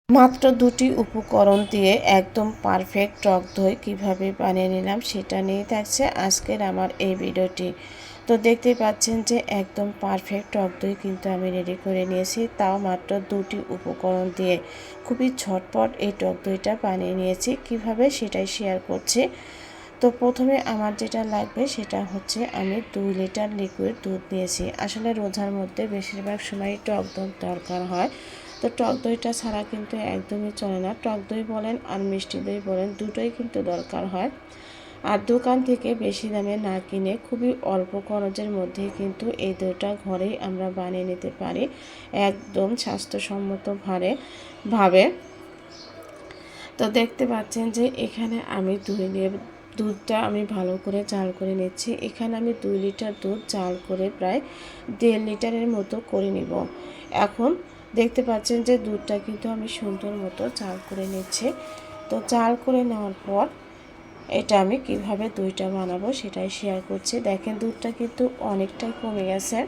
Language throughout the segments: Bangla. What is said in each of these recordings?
মাত্র দুটি উপকরণ দিয়ে একদম পারফেক্ট টক দই কীভাবে বানিয়ে নিলাম সেটা নিয়ে থাকছে আজকের আমার এই ভিডিওটি। তো দেখতেই পাচ্ছেন যে একদম পারফেক্ট টক দই কিন্তু আমি রেডি করে নিয়েছি, তাও মাত্র দুটি উপকরণ দিয়ে। খুবই ঝটপট এই টক দইটা বানিয়ে নিয়েছি, কিভাবে সেটাই শেয়ার করছি। তো প্রথমে আমার যেটা লাগবে সেটা হচ্ছে আমি 2 লিটার লিকুইড দুধ নিয়েছি। আসলে রোজার মধ্যে বেশিরভাগ সময় টক দই দরকার হয়। তো টক দইটা ছাড়া কিন্তু একদমই চলে না। টক দই বলেন আর মিষ্টি দই বলেন, দুটোই কিন্তু দরকার হয়। আর দোকান থেকে বেশি দামে না কিনে খুবই অল্প খরচের মধ্যেই কিন্তু এই দইটা ঘরেই আমরা বানিয়ে নিতে পারি একদম স্বাস্থ্যসম্মত ভাবে। তো দেখতে পাচ্ছেন যে এখানে আমি দুধটা আমি ভালো করে জাল করে নিচ্ছি। এখানে আমি 2 লিটার দুধ জাল করে প্রায় 1.5 লিটারের মতো করে নিব। এখন দেখতে পাচ্ছেন যে দুধটা কিন্তু আমি সুন্দর মতো জাল করে নিচ্ছি। তো জাল করে নেওয়ার পর এটা আমি কিভাবে দইটা বানাবো সেটাই শেয়ার করছি। দেখেন দুধটা কিন্তু অনেকটাই কমে গেছে।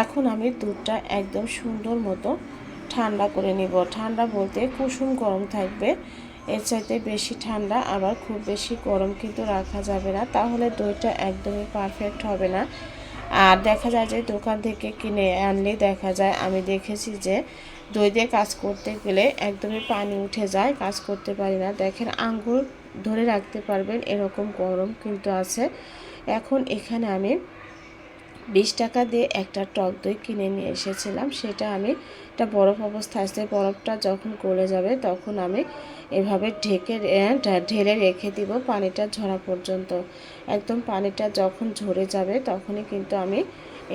এখন আমি দুধটা একদম সুন্দর মতো ঠান্ডা করে নিব। ঠান্ডা বলতে কুসুম গরম থাকবে, এর চাইতে বেশি ঠান্ডা আবার খুব বেশি গরম কিন্তু রাখা যাবে না, তাহলে দইটা একদমই পারফেক্ট হবে না। আর দেখা যায় যে দোকান থেকে কিনে আনলে দেখা যায়, আমি দেখেছি যে দই দিয়ে কাজ করতে গেলে একদমই পানি উঠে যায়, কাজ করতে পারি না। দেখেন আঙ্গুল ধরে রাখতে পারবেন এরকম গরম কিন্তু আছে। এখন এখানে আমি 20 টাকা দিয়ে একটা টক দই কিনে নিয়ে এসেছিলাম। সেটা আমি একটা বরফ অবস্থায় আসতে, বরফটা যখন গলে যাবে তখন আমি এভাবে ঢেলে রেখে দিব পানিটা ঝরা পর্যন্ত। একদম পানিটা যখন ঝরে যাবে তখনই কিন্তু আমি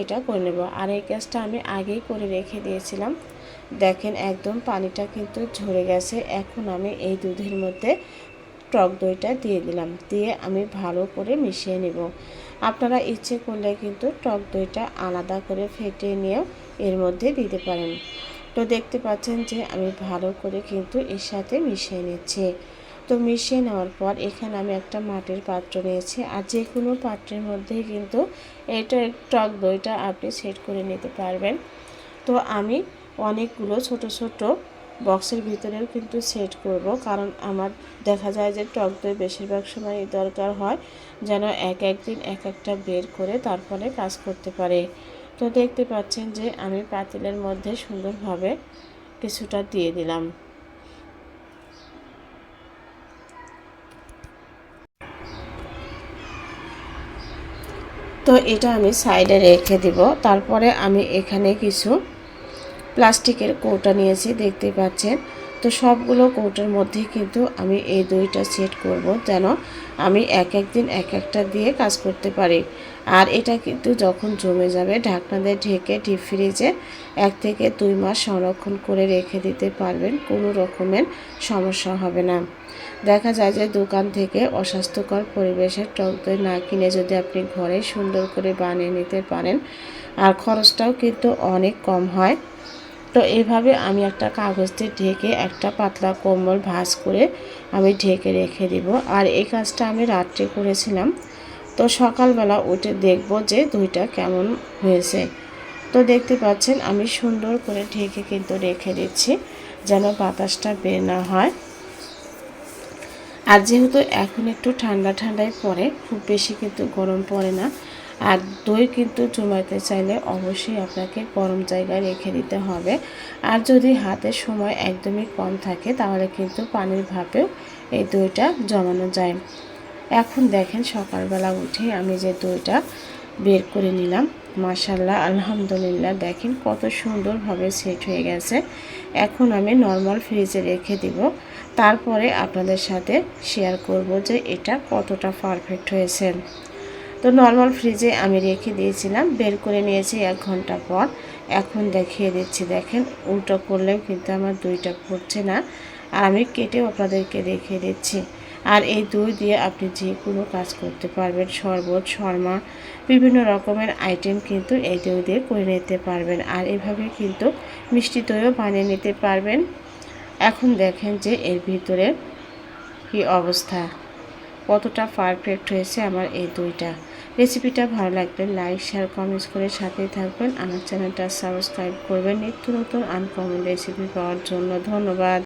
এটা করে নেব। আর এই কাজটা আমি আগেই করে রেখে দিয়েছিলাম। দেখেন একদম পানিটা কিন্তু ঝরে গেছে। এখন আমি এই দুধের মধ্যে টক দইটা দিয়ে দিলাম, দিয়ে আমি ভালো করে মিশিয়ে নেব। আপনারা ইচ্ছে করলে কিন্তু টক দইটা আলাদা করে ফেটে নিয়েও এর মধ্যে দিতে পারেন। তো দেখতে পাচ্ছেন যে আমি ভালো করে কিন্তু এর সাথে মিশিয়ে নিচ্ছি। তো মিশিয়ে নেওয়ার পর এখানে আমি একটা মাটির পাত্র নিয়েছি, আর যে কোনো পাত্রের মধ্যেই কিন্তু এটা টক দইটা আপনি সেট করে নিতে পারবেন। তো আমি অনেকগুলো ছোট ছোট বক্সের ভিতরেও কিন্তু সেট করব, কারণ আমার দেখা যায় যে টক দই বেশিরভাগ সময় দরকার হয় যেন এক একদিন এক একটা বের করে তারপরে কাজ করতে পারে। তো দেখতে পাচ্ছেন যে আমি পাতিলের মধ্যে সুন্দরভাবে কিছুটা দিয়ে দিলাম। তো এটা আমি সাইডে রেখে দিব। তারপরে আমি এখানে কিছু প্লাস্টিকের কৌটা নিয়েছি, দেখতে পাচ্ছেন। তো সবগুলো কৌটার মধ্যে কিন্তু আমি এই দইটা সেট করব, যেন আমি এক একদিন এক একটা দিয়ে কাজ করতে পারি। আর এটা কিন্তু যখন জমে যাবে ঢাকনা দিয়ে ঢেকে ডিপ ফ্রিজে 1 থেকে 2 মাস সংরক্ষণ করে রেখে দিতে পারবেন, কোনো রকমের সমস্যা হবে না। দেখা যায় যে দোকান থেকে অস্বাস্থ্যকর পরিবেশের টক দই না কিনে যদি আপনি ঘরে সুন্দর করে বানিয়ে নিতে পারেন, আর খরচটাও কিন্তু অনেক কম হয়। তো এইভাবে আমি একটা কাগজ দিয়ে ঢেকে একটা পাতলা কম্বল ভাঁজ করে আমি ঢেকে রেখে দিব। আর এই কাজটা আমি রাত্রে করেছিলাম। তো সকালবেলা উঠে দেখব যে দইটা কেমন হয়েছে। তো দেখতে পাচ্ছেন আমি সুন্দর করে ঢেকে কিন্তু রেখে দিচ্ছি, যেন বাতাসটা বের না হয়। আর যেহেতু এখন একটু ঠান্ডা ঠান্ডায় পড়ে, খুব বেশি কিন্তু গরম পড়ে না। আর দই কিন্তু জমাতে চাইলে অবশ্যই আপনাকে গরম জায়গায় রেখে দিতে হবে। আর যদি হাতে সময় একদমই কম থাকে তাহলে কিন্তু পানির ভাপেও এই দইটা জমানো যায়। এখন দেখেন সকালবেলা উঠে আমি যে দইটা বের করে নিলাম, মাশাআল্লাহ আলহামদুলিল্লাহ, দেখেন কত সুন্দরভাবে সেট হয়ে গেছে। এখন আমি নর্মাল ফ্রিজে রেখে দিব, তারপরে আপনাদের সাথে শেয়ার করব যে এটা কতটা পারফেক্ট হয়েছে। তো নর্মাল ফ্রিজে আমি রেখে দিয়েছিলাম, বের করে নিয়েছি 1 ঘন্টা পর। এখন দেখিয়ে দিচ্ছি, দেখেন উল্টো করলেও কিন্তু আমার দইটা পড়ছে না। আর আমি কেটেও আপনাদেরকে দেখিয়ে দিচ্ছি। আর এই দই দিয়ে আপনি যে কোনো কাজ করতে পারবেন, শরবত, শর্মা, বিভিন্ন রকমের আইটেম কিন্তু এই দই দিয়ে করে নিতে পারবেন। আর এভাবে কিন্তু মিষ্টি দইও বানিয়ে নিতে পারবেন। এখন দেখেন যে এর ভিতরে কি অবস্থা, কতটা পারফেক্ট হয়েছে আমার এই দইটা। রেসিপিটা ভালো লাগলে লাইক শেয়ার কমেন্টস করে সাথেই থাকবেন। আমার চ্যানেলটা সাবস্ক্রাইব করবেন নিত্য নতুন আনকমন রেসিপি পাওয়ার জন্য। ধন্যবাদ।